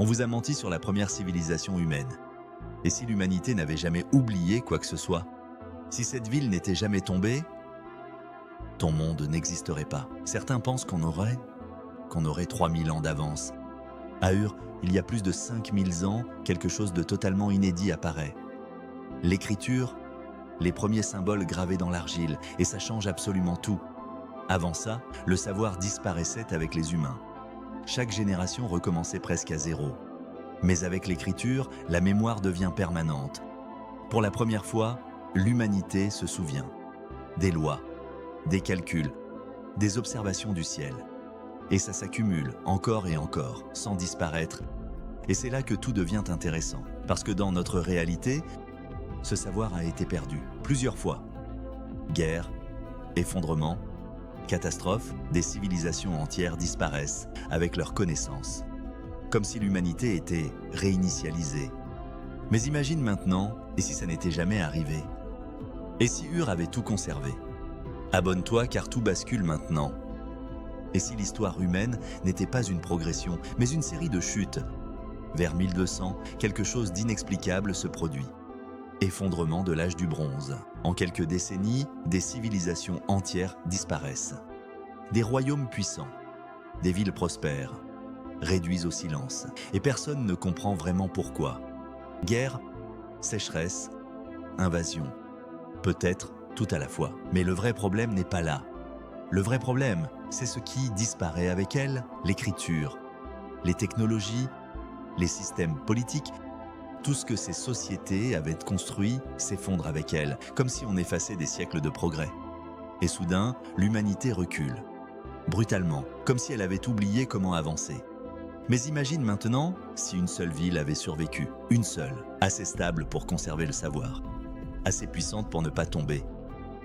On vous a menti sur la première civilisation humaine. Et si l'humanité n'avait jamais oublié quoi que ce soit? Si cette ville n'était jamais tombée, ton monde n'existerait pas. Certains pensent qu'on aurait 3000 ans d'avance. À Ur, il y a plus de 5000 ans, quelque chose de totalement inédit apparaît. L'écriture, les premiers symboles gravés dans l'argile, et ça change absolument tout. Avant ça, le savoir disparaissait avec les humains. Chaque génération recommençait presque à zéro. Mais avec l'écriture, la mémoire devient permanente. Pour la première fois, l'humanité se souvient. Des lois, des calculs, des observations du ciel. Et ça s'accumule encore et encore, sans disparaître. Et c'est là que tout devient intéressant. Parce que dans notre réalité, ce savoir a été perdu plusieurs fois. Guerre, effondrement, catastrophes, des civilisations entières disparaissent avec leurs connaissances. Comme si l'humanité était réinitialisée. Mais imagine maintenant, et si ça n'était jamais arrivé? Et si Ur avait tout conservé? Abonne-toi car tout bascule maintenant. Et si l'histoire humaine n'était pas une progression, mais une série de chutes? Vers 1200, quelque chose d'inexplicable se produit. Effondrement de l'âge du bronze. En quelques décennies, des civilisations entières disparaissent. Des royaumes puissants, des villes prospères, réduisent au silence. Et personne ne comprend vraiment pourquoi. Guerre, sécheresse, invasion. Peut-être tout à la fois. Mais le vrai problème n'est pas là. Le vrai problème, c'est ce qui disparaît avec elle, l'écriture, les technologies, les systèmes politiques. Tout ce que ces sociétés avaient construit s'effondre avec elle, comme si on effaçait des siècles de progrès. Et soudain, l'humanité recule. Brutalement, comme si elle avait oublié comment avancer. Mais imagine maintenant si une seule ville avait survécu, une seule, assez stable pour conserver le savoir, assez puissante pour ne pas tomber.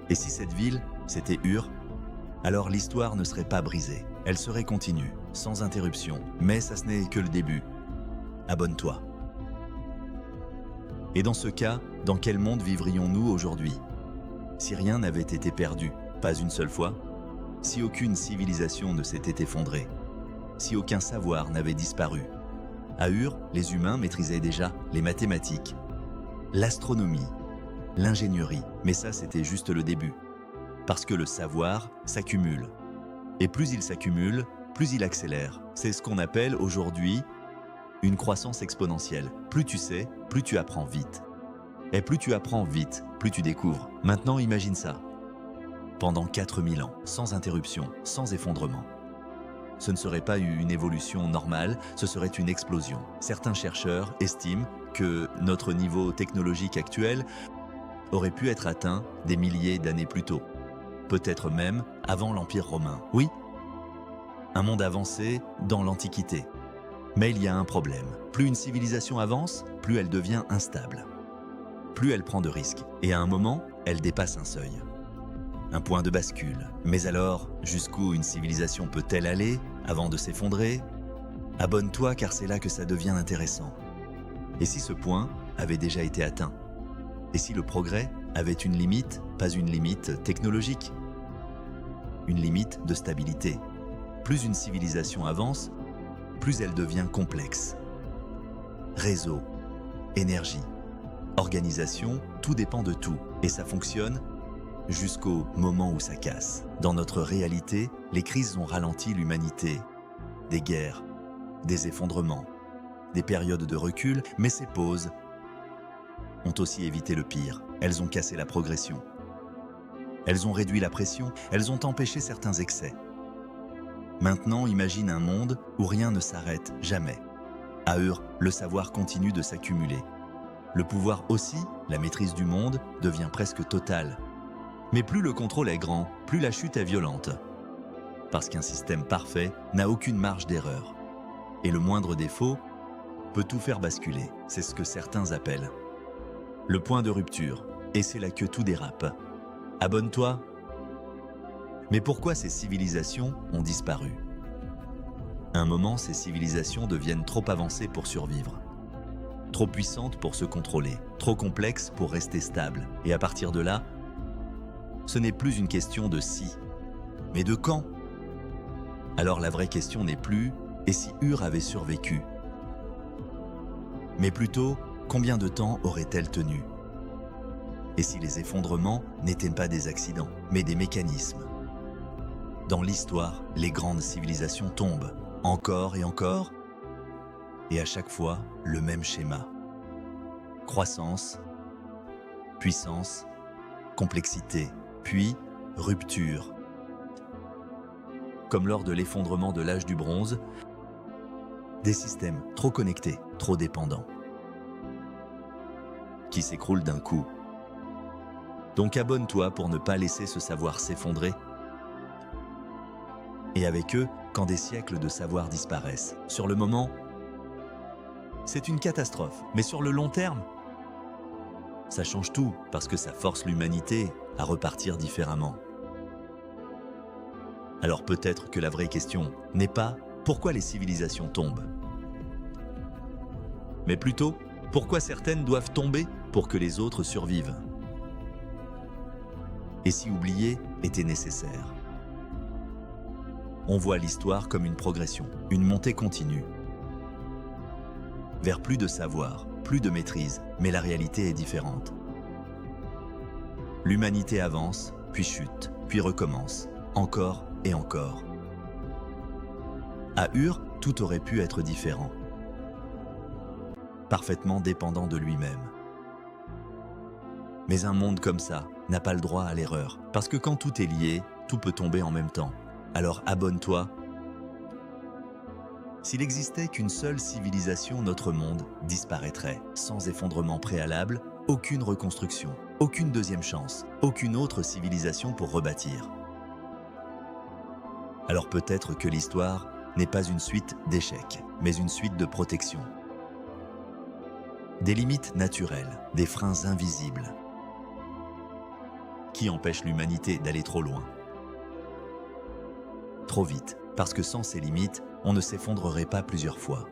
Et si cette ville, c'était Ur, alors l'histoire ne serait pas brisée, elle serait continue, sans interruption. Mais ça ce n'est que le début. Abonne-toi. Et dans ce cas, dans quel monde vivrions-nous aujourd'hui? Si rien n'avait été perdu, pas une seule fois, si aucune civilisation ne s'était effondrée, si aucun savoir n'avait disparu. À Ur, les humains maîtrisaient déjà les mathématiques, l'astronomie, l'ingénierie, mais ça c'était juste le début. Parce que le savoir s'accumule. Et plus il s'accumule, plus il accélère. C'est ce qu'on appelle aujourd'hui une croissance exponentielle. Plus tu sais, plus tu apprends vite. Et plus tu apprends vite, plus tu découvres. Maintenant, imagine ça. Pendant 4000 ans, sans interruption, sans effondrement. Ce ne serait pas une évolution normale, ce serait une explosion. Certains chercheurs estiment que notre niveau technologique actuel aurait pu être atteint des milliers d'années plus tôt. Peut-être même avant l'Empire romain. Oui, un monde avancé dans l'Antiquité. Mais il y a un problème. Plus une civilisation avance, plus elle devient instable. Plus elle prend de risques. Et à un moment, elle dépasse un seuil. Un point de bascule. Mais alors, jusqu'où une civilisation peut-elle aller avant de s'effondrer? Abonne-toi car c'est là que ça devient intéressant. Et si ce point avait déjà été atteint? Et si le progrès avait une limite, pas une limite technologique? Une limite de stabilité. Plus une civilisation avance, plus elle devient complexe. Réseau, énergie, organisation, tout dépend de tout. Et ça fonctionne jusqu'au moment où ça casse. Dans notre réalité, les crises ont ralenti l'humanité. Des guerres, des effondrements, des périodes de recul, mais ces pauses ont aussi évité le pire. Elles ont cassé la progression. Elles ont réduit la pression, elles ont empêché certains excès. Maintenant, imagine un monde où rien ne s'arrête, jamais. À Ur, le savoir continue de s'accumuler. Le pouvoir aussi, la maîtrise du monde, devient presque totale. Mais plus le contrôle est grand, plus la chute est violente. Parce qu'un système parfait n'a aucune marge d'erreur. Et le moindre défaut peut tout faire basculer. C'est ce que certains appellent le point de rupture. Et c'est là que tout dérape. Abonne-toi. Mais pourquoi ces civilisations ont disparu? À un moment, ces civilisations deviennent trop avancées pour survivre. Trop puissantes pour se contrôler. Trop complexes pour rester stables. Et à partir de là, ce n'est plus une question de si, mais de quand. Alors la vraie question n'est plus « et si Ur avait survécu ?» mais plutôt combien de temps aurait-elle tenu? Et si les effondrements n'étaient pas des accidents, mais des mécanismes? Dans l'histoire, les grandes civilisations tombent, encore et encore, et à chaque fois, le même schéma. Croissance, puissance, complexité, puis rupture. Comme lors de l'effondrement de l'âge du bronze, des systèmes trop connectés, trop dépendants, qui s'écroulent d'un coup. Donc abonne-toi pour ne pas laisser ce savoir s'effondrer. Et avec eux, quand des siècles de savoir disparaissent. Sur le moment, c'est une catastrophe, mais sur le long terme, ça change tout parce que ça force l'humanité à repartir différemment. Alors peut-être que la vraie question n'est pas pourquoi les civilisations tombent, mais plutôt pourquoi certaines doivent tomber pour que les autres survivent. Et si oublier était nécessaire? On voit l'histoire comme une progression, une montée continue, vers plus de savoir, plus de maîtrise, mais la réalité est différente. L'humanité avance, puis chute, puis recommence, encore et encore. À Ur, tout aurait pu être différent, parfaitement dépendant de lui-même. Mais un monde comme ça n'a pas le droit à l'erreur, parce que quand tout est lié, tout peut tomber en même temps. Alors abonne-toi. S'il n'existait qu'une seule civilisation, notre monde disparaîtrait, sans effondrement préalable, aucune reconstruction, aucune deuxième chance, aucune autre civilisation pour rebâtir. Alors peut-être que l'histoire n'est pas une suite d'échecs, mais une suite de protection. Des limites naturelles, des freins invisibles, qui empêchent l'humanité d'aller trop loin. Trop vite, parce que sans ces limites, on ne s'effondrerait pas plusieurs fois.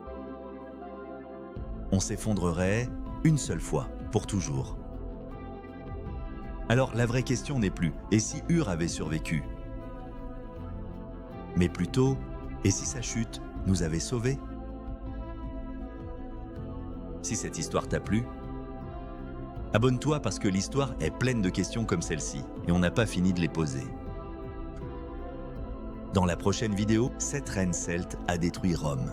On s'effondrerait une seule fois, pour toujours. Alors la vraie question n'est plus « et si Ur avait survécu ?» mais plutôt « et si sa chute nous avait sauvés ?» Si cette histoire t'a plu, abonne-toi parce que l'histoire est pleine de questions comme celle-ci et on n'a pas fini de les poser. Dans la prochaine vidéo, cette reine celte a détruit Rome.